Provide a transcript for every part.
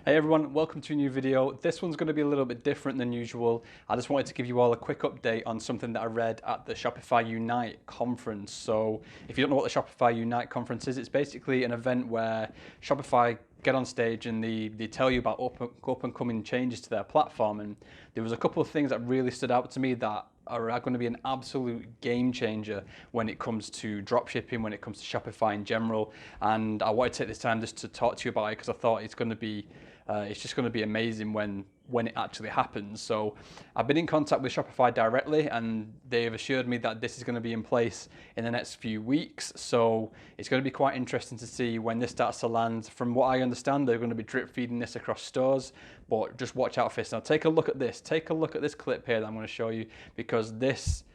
Hey everyone, welcome to a new video. This one's going to be a little bit different than usual. I just wanted to give you all a quick update on something that I read at the Shopify Unite conference. So if you don't know what the Shopify Unite conference is, it's basically an event where Shopify get on stage and they tell you about up and coming changes to their platform. And there was a couple of things that really stood out to me that are going to be an absolute game changer when it comes to dropshipping, when it comes to Shopify in general. And I want to take this time just to talk to you about it because I thought it's going to be it's just going to be amazing when it actually happens. So I've been in contact with Shopify directly and they've assured me that this is going to be in place in the next few weeks. So it's going to be quite interesting to see when this starts to land. From what I understand, they're going to be drip feeding this across stores, but just watch out for this. Now take a look at this. Take a look at this clip here that I'm going to show you because this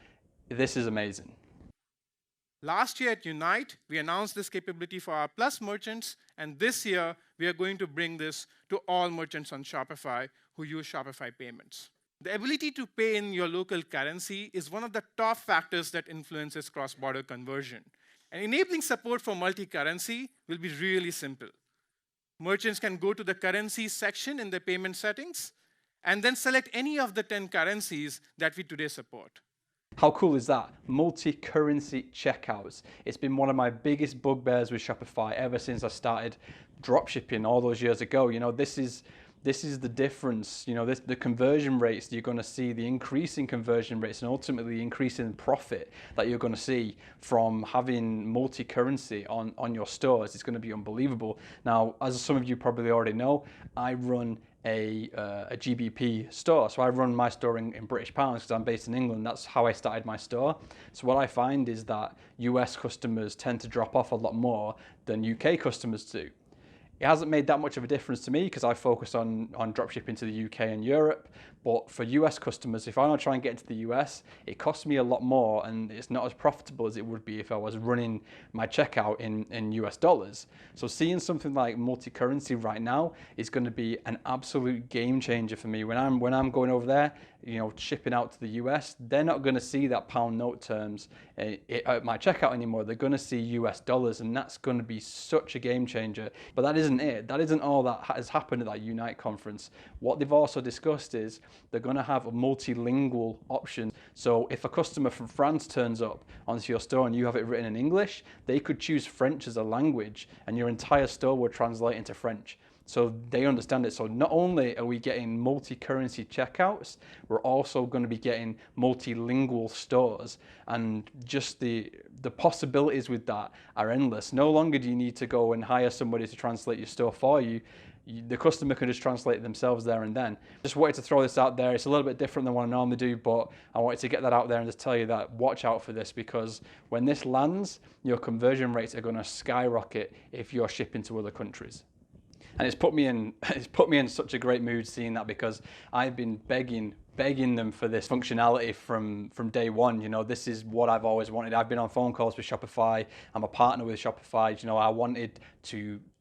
is amazing. Last year at Unite, we announced this capability for our Plus merchants, and this year, we are going to bring this to all merchants on Shopify who use Shopify payments. The ability to pay in your local currency is one of the top factors that influences cross-border conversion. And enabling support for multi-currency will be really simple. Merchants can go to the currency section in the payment settings, and then select any of the 10 currencies that we today support. How cool is that? Multi-currency checkouts. It's been one of my biggest bugbears with Shopify ever since I started dropshipping all those years ago. You know, this is the difference. You know, the conversion rates you're going to see, the increasing conversion rates, and ultimately the increasing profit that you're going to see from having multi-currency on your stores. It's going to be unbelievable. Now, as some of you probably already know, I run a GBP store. So I run my store in British pounds because I'm based in England. That's how I started my store. So what I find is that US customers tend to drop off a lot more than UK customers do. It hasn't made that much of a difference to me because I focus on dropshipping to the UK and Europe. But for US customers, if I want to try and get into the US, it costs me a lot more and it's not as profitable as it would be if I was running my checkout in US dollars. So seeing something like multi-currency right now is going to be an absolute game changer for me. When I'm going over there, you know, shipping out to the US, they're not going to see that pound note terms at my checkout anymore. They're going to see US dollars, and that's going to be such a game changer. But that isn't it. That isn't all that has happened at that Unite conference. What they've also discussed is they're going to have a multilingual option. So if a customer from France turns up onto your store and you have it written in English, they could choose French as a language and your entire store will translate into French. So they understand it. So not only are we getting multi-currency checkouts, we're also going to be getting multilingual stores, and just the possibilities with that are endless. No longer do you need to go and hire somebody to translate your store for you. The customer can just translate it themselves there and then. Just wanted to throw this out there. It's a little bit different than what I normally do, but I wanted to get that out there and just tell you that watch out for this, because when this lands, your conversion rates are going to skyrocket if you're shipping to other countries. And it's put me in such a great mood seeing that, because I've been begging them for this functionality from day one. You know, this is what I've always wanted. I've been on phone calls with Shopify. I'm a partner with Shopify. You know, I wanted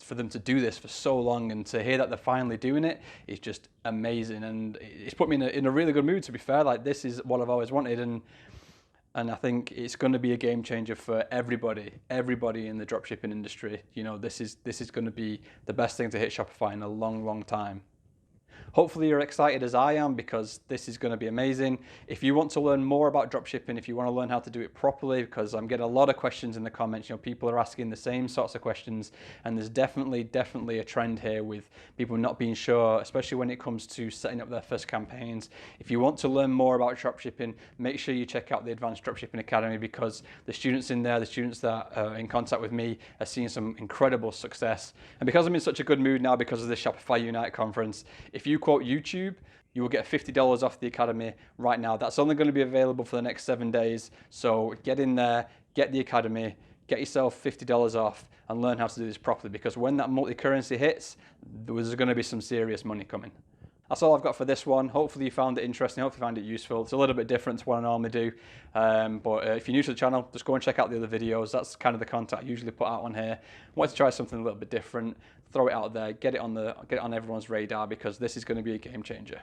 for them to do this for so long, and to hear that they're finally doing it is just amazing. And it's put me in a really good mood, to be fair. Like, this is what I've always wanted, and I think it's going to be a game changer for everybody in the dropshipping industry. You know, this is going to be the best thing to hit Shopify in a long, long time. Hopefully you're excited as I am, because this is going to be amazing. If you want to learn more about dropshipping, if you want to learn how to do it properly, because I'm getting a lot of questions in the comments, you know, people are asking the same sorts of questions, and there's definitely a trend here with people not being sure, especially when it comes to setting up their first campaigns. If you want to learn more about dropshipping, make sure you check out the Advanced Dropshipping Academy, because the students in there, the students that are in contact with me, are seeing some incredible success. And because I'm in such a good mood now because of the Shopify Unite conference, if you quote YouTube, you will get $50 off the Academy right now. That's only going to be available for the next 7 days. So get in there, get the Academy, get yourself $50 off, and learn how to do this properly, because when that multi-currency hits, there's going to be some serious money coming. That's all I've got for this one. Hopefully you found it interesting. Hopefully you found it useful. It's a little bit different to what I normally do. But if you're new to the channel, just go and check out the other videos. That's kind of the content I usually put out on here. Wanted to try something a little bit different, throw it out there, get it on everyone's radar, because this is going to be a game changer.